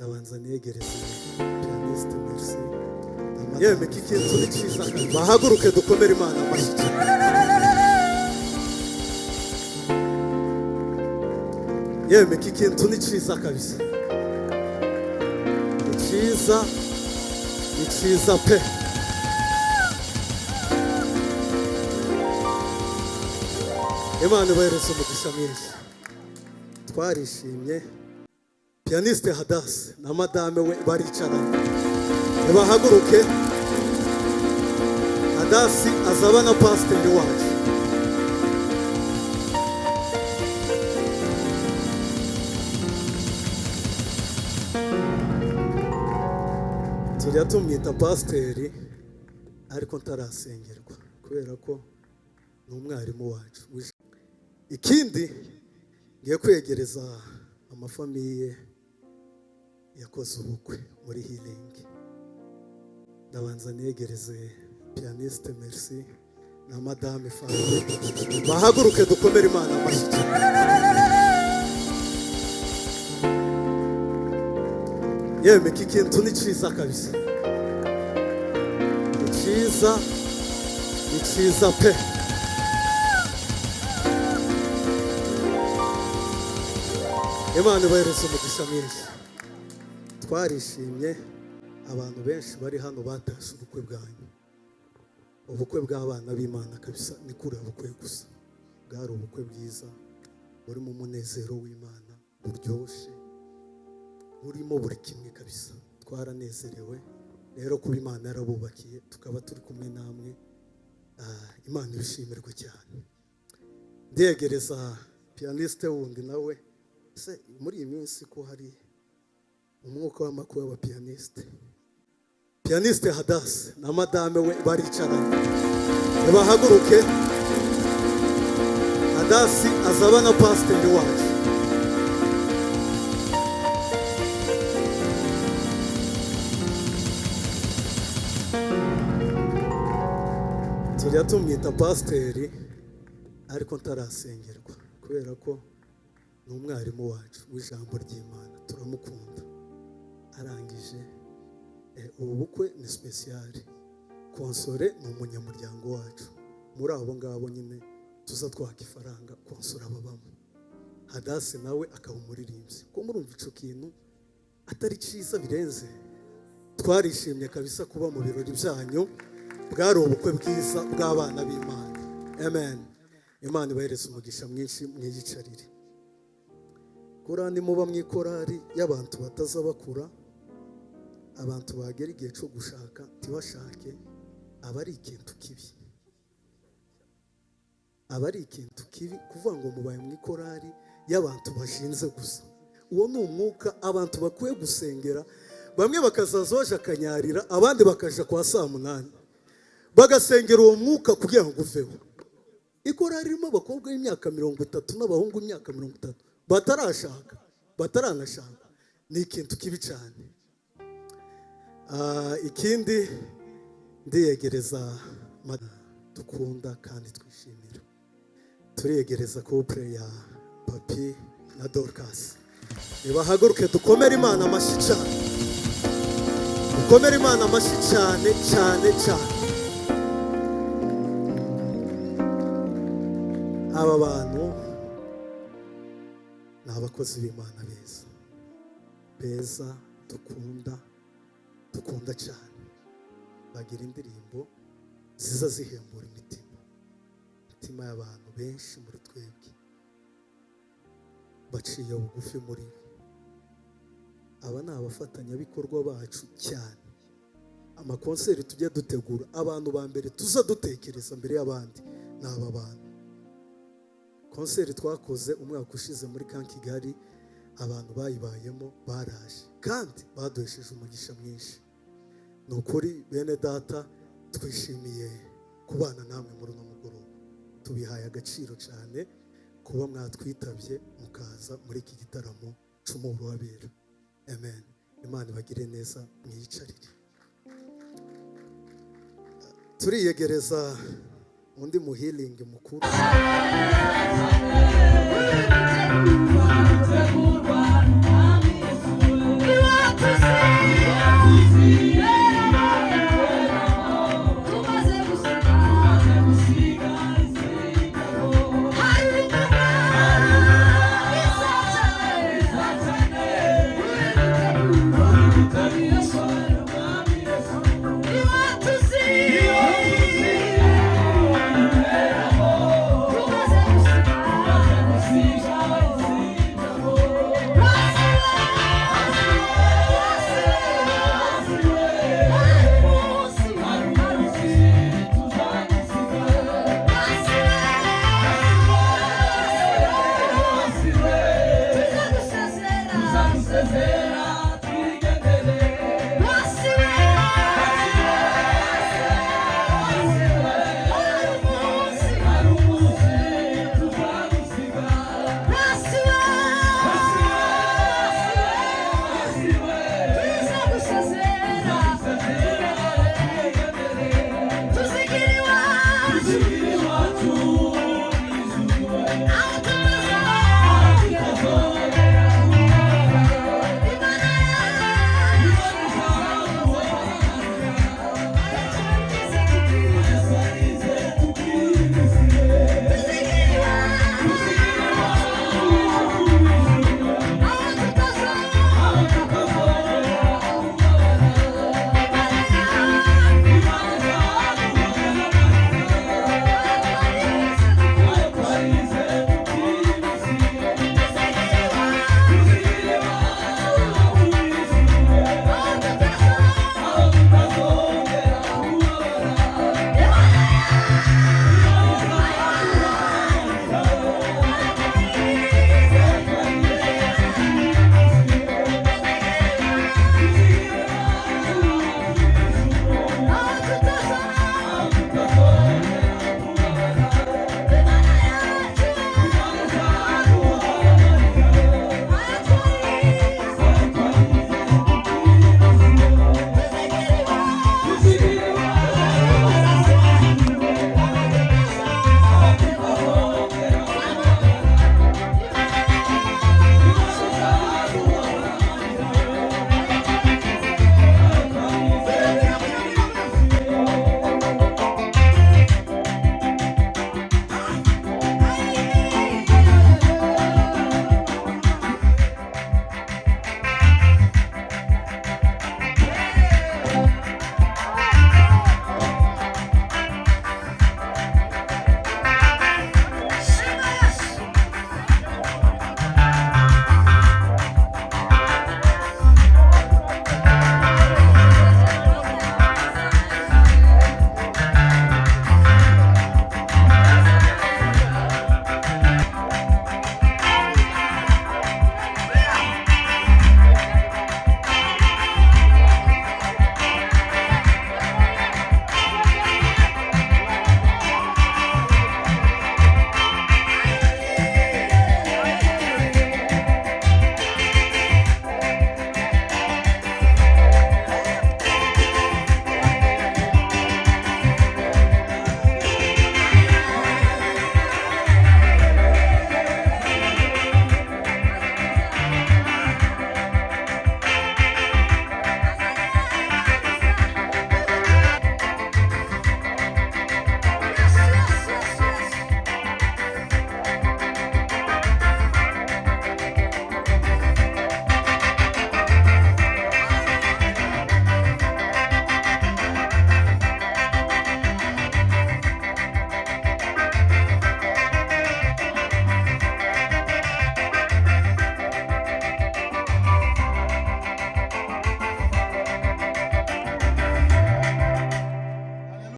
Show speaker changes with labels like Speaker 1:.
Speaker 1: ndabanza negereza pianiste merci yewe kikintu cyiza bahaguruke dukomere Imana amashyi yewe kikintu ni cyiza kabisa ni cyiza pe Imana ibahereze umugisha mwinshi twarishimye pianiste Hadas na madame we baricaranye bahaguruke Hadas azaba na pastor wacu tujya tumwita pastor ariko ntarasengerwa kubera ko ni umwarimu wacu. Ikindi ngiye kwegereza amafamiye yakoze ubukwe muri healing. Ndabanza negereze pianiste merci na madame Fabie bahaguruke dukomere Imana amashyi. Yewe kikintu ni cyiza kabisa ni cyiza pe Imana ibahereze umugisha mwinshi twarishimye abantu benshi bari hano batashe ubukwe bwanyu ubukwe bw'abana b'Imana kabisa ni kuri ubukwe gusa bwari ubukwe bwiza buri mu munezero w'Imana buryoshye burimo buri kimwe kabisa twaranezerewe rero kuba Imana yarabubakiye tukaba turi kumwe namwe Imana ibishimirwe cyane. Ndegereza pianiste wundi nawe se muri iyi minsi ko hari umwuka w'amakuba wa pianiste Hadas na madame we baricaranye bahaguruke Hadas azaba na pastor wacu tujya tumwita pastor ariko ntarasengerwa kubera ko ni umwarimu wacu w'ijambo ry'Imana turamukunda arangije ubu bukwe ni special konsore ni umunyamuryango wacu muri abo ngabo nyine tuza twaka ifaranga konsora babamo Hadas nawe akaba umuririmbyi ko murumva ico kintu atari cyiza birenze twarishimye kabisa kuba mu birori byanyu bwari ubukwe bwiza bw'abana b'Imana. Amen. Imana ibahereze umugisha mwinshi mwiyicarire Korani muba mwikorari y'abantu batazabakura abantu bagera igihe cyo gushaka tibashake abari ikintu kibi kuvuga ngo mubaye mwikorari y'abantu bashinze gusa uwo ni umwuka abantu bakwiye gusengera bamwe bakazaza baje akanyarira abandi bakaja kwa saa 8 bagasengera uwo mwuka kugira ngo uveho. Ikorari ririmo abakobwa y'imyaka 30 n'abahungu y'imyaka 30 bataranashaka ni ikintu kibi cyane. Ikindi ndiyegereza dukunda kandi twishimira turiyegereza couple ya Papi na Dorcas bahaguruke dukomere Imana amashyi cyane dukomere Imana amashyi cyane aba bantu ni abakozi b'Imana beza dukunda cyane bagira indirimbo ziza zihembura imitima y'abantu benshi muri twebwe baciye bugufi muri aba ni abafatanyabikorwa bacu cyane. Amakonseri tujya dutegura abantu ba mbere tuza dutekereza mbere y'abandi ni aba bantu. Konseri twakoze umwaka ushize muri Kigali abantu bayibayemo baraje kandi baduhesheje umugisha mwinshi. Ni ukuri bene data twishimiye kubana namwe muri uno mugoroba tubihaye agaciro cyane kuba mwatwitabye mukaza muri iki gitaramo cy'umuhuro w'abera. Amen. Imana ibagire neza mwiyicarire. Turiyegereza undi mu healing mukuru